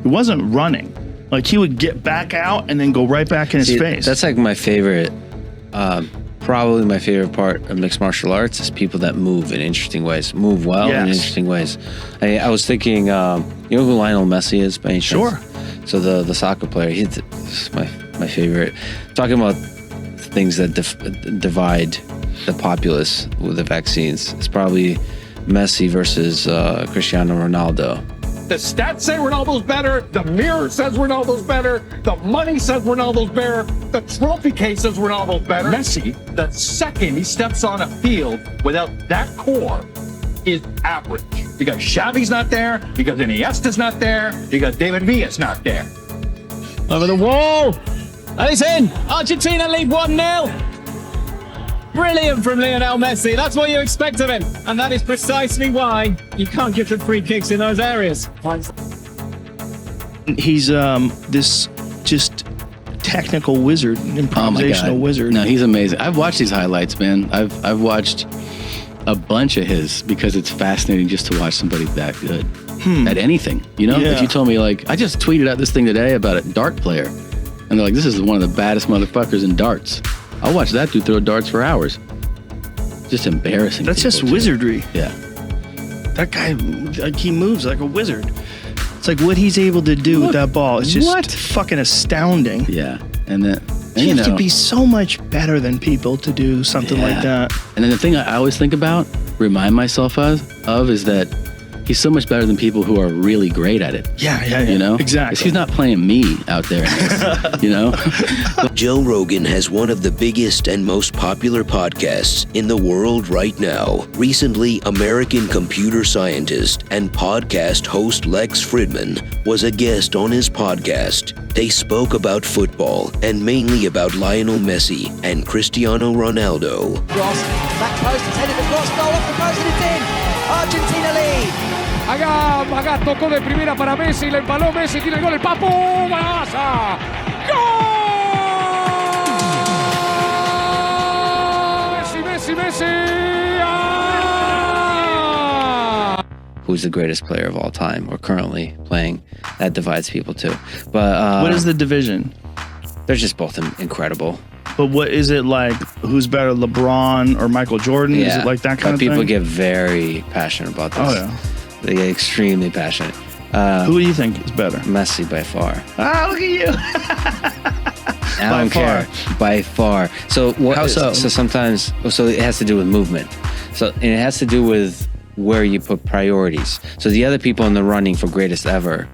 It wasn't running. Like, he would get back out and then go right back in his face. That's like my favorite, probably my favorite part of mixed martial arts is people that move in interesting ways, move well in interesting ways. I was thinking, you know who Lionel Messi is by any chance? Sure. So the soccer player, he's my favorite. Talking about things that divide the populace with the vaccines, it's probably Messi versus Cristiano Ronaldo. The stats say Ronaldo's better. The mirror says Ronaldo's better. The money says Ronaldo's better. The trophy case says Ronaldo's better. Messi, the second he steps on a field without that core, is average. Because Xavi's not there. Because Iniesta's not there. Because David Villa's not there. Over the wall. And it's in. Argentina lead 1-0. Brilliant from Lionel Messi. That's what you expect of him. And that is precisely why you can't give them free kicks in those areas. He's this just technical wizard, improvisational wizard. No, he's amazing. I've watched these highlights, man. I've watched a bunch of his because it's fascinating just to watch somebody that good at anything. You know, if you told me, like, I just tweeted out this thing today about a dart player, and they're like, this is one of the baddest motherfuckers in darts. I'll watch that dude throw darts for hours. Just embarrassing. That's just wizardry. Yeah. That guy, like, he moves like a wizard. It's like what he's able to do with that ball. It's just fucking astounding. Yeah. And then you have to be so much better than people to do something like that. And then the thing I always think about, remind myself of is that he's so much better than people who are really great at it. Yeah. You know? Exactly. 'Cause he's not playing me out there, you know? Joe Rogan has one of the biggest and most popular podcasts in the world right now. Recently, American computer scientist and podcast host Lex Fridman was a guest on his podcast. They spoke about football and mainly about Lionel Messi and Cristiano Ronaldo. Cross, back post, it's headed across, goal off the post and it's in. Argentina lead. Acá tocó de primera para Messi, le empaló Messi, tiene el gol, el Papu, ¡golazo! ¡Gol! Messi! Who's the greatest player of all time or currently playing? That divides people too. But what is the division? They're just both incredible. But what is it like? Who's better, LeBron or Michael Jordan? Is it like that kind of thing? People get very passionate about this. Oh, yeah. They get extremely passionate. Who do you think is better? Messi by far. Ah, look at you. I don't care. By far. So what? How so? So sometimes, so it has to do with movement. And it has to do with where you put priorities. So the other people in the running for greatest ever,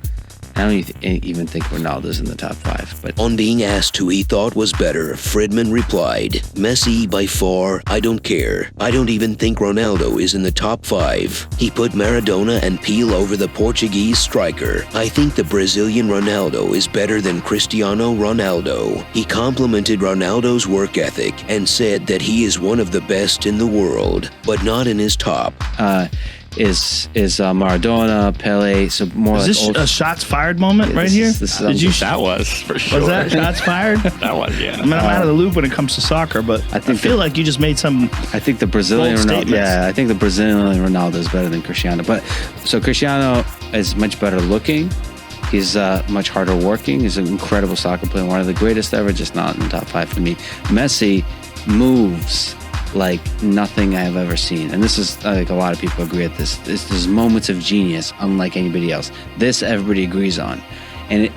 I don't even think Ronaldo's in the top 5. But on being asked who he thought was better, Fridman replied, Messi by far, I don't care. I don't even think Ronaldo is in the top 5. He put Maradona and Pele over the Portuguese striker. I think the Brazilian Ronaldo is better than Cristiano Ronaldo. He complimented Ronaldo's work ethic and said that he is one of the best in the world, but not in his top. Is Maradona, Pele, so more is like this a shots fired moment right here? That was for sure. Was that shots fired? That was, yeah. I mean, I'm out of the loop when it comes to soccer, but I feel like you just made some. I think the Brazilian Ronaldo. Yeah, I think the Brazilian Ronaldo is better than Cristiano. But so Cristiano is much better looking. He's much harder working. He's an incredible soccer player, one of the greatest ever, just not in the top 5 for me. Messi moves like nothing I have ever seen. And this is, like, a lot of people agree at this. There's moments of genius unlike anybody else. This everybody agrees on. And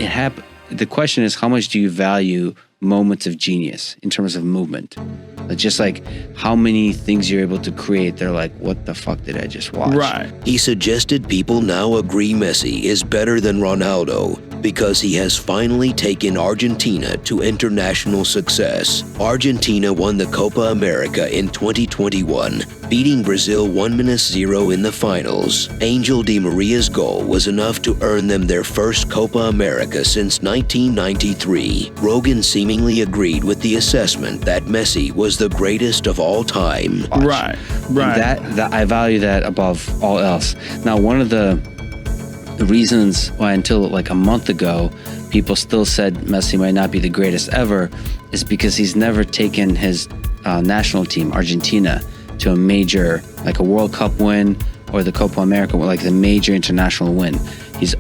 the question is, how much do you value moments of genius in terms of movement? Just like how many things you're able to create, they're like, what the fuck did I just watch? Right. He suggested people now agree Messi is better than Ronaldo because he has finally taken Argentina to international success. Argentina won the Copa America in 2021, beating Brazil 1-0 in the finals. Angel Di Maria's goal was enough to earn them their first Copa America since 1993. Rogan seemingly agreed with the assessment that Messi was the greatest of all time. Right. That I value that above all else. Now, one of the reasons why until like a month ago people still said Messi might not be the greatest ever is because he's never taken his national team, Argentina, to a major, like a World Cup win or the Copa America, like the major international win. He's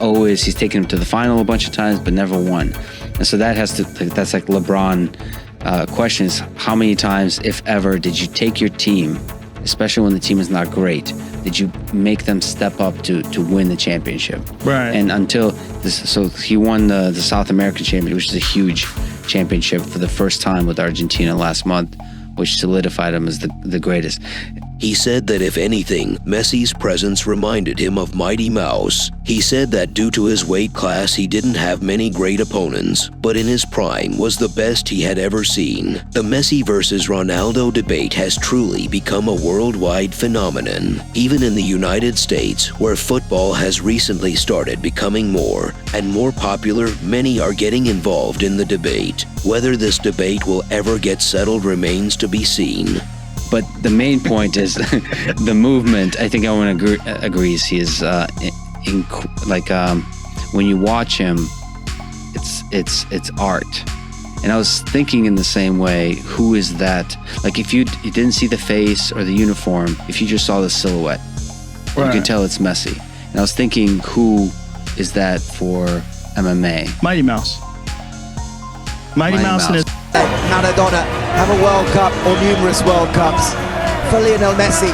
taken him to the final a bunch of times, but never won. And so that's like LeBron questions. How many times, if ever, did you take your team, especially when the team is not great, did you make them step up to win the championship? Right. And until this, so he won the South American Championship, which is a huge championship for the first time with Argentina last month, which solidified him as the greatest. He said that if anything, Messi's presence reminded him of Mighty Mouse. He said that due to his weight class, he didn't have many great opponents, but in his prime was the best he had ever seen. The Messi versus Ronaldo debate has truly become a worldwide phenomenon. Even in the United States, where football has recently started becoming more and more popular, many are getting involved in the debate. Whether this debate will ever get settled remains to be seen. But the main point is the movement. I think everyone agrees he is when you watch him, it's art. And I was thinking in the same way, who is that? Like if you didn't see the face or the uniform, if you just saw the silhouette, right, you can tell it's Messi. And I was thinking, who is that for MMA? Mighty Mouse. Mighty Mouse and his... Maradona have a World Cup or numerous World Cups. For Lionel Messi,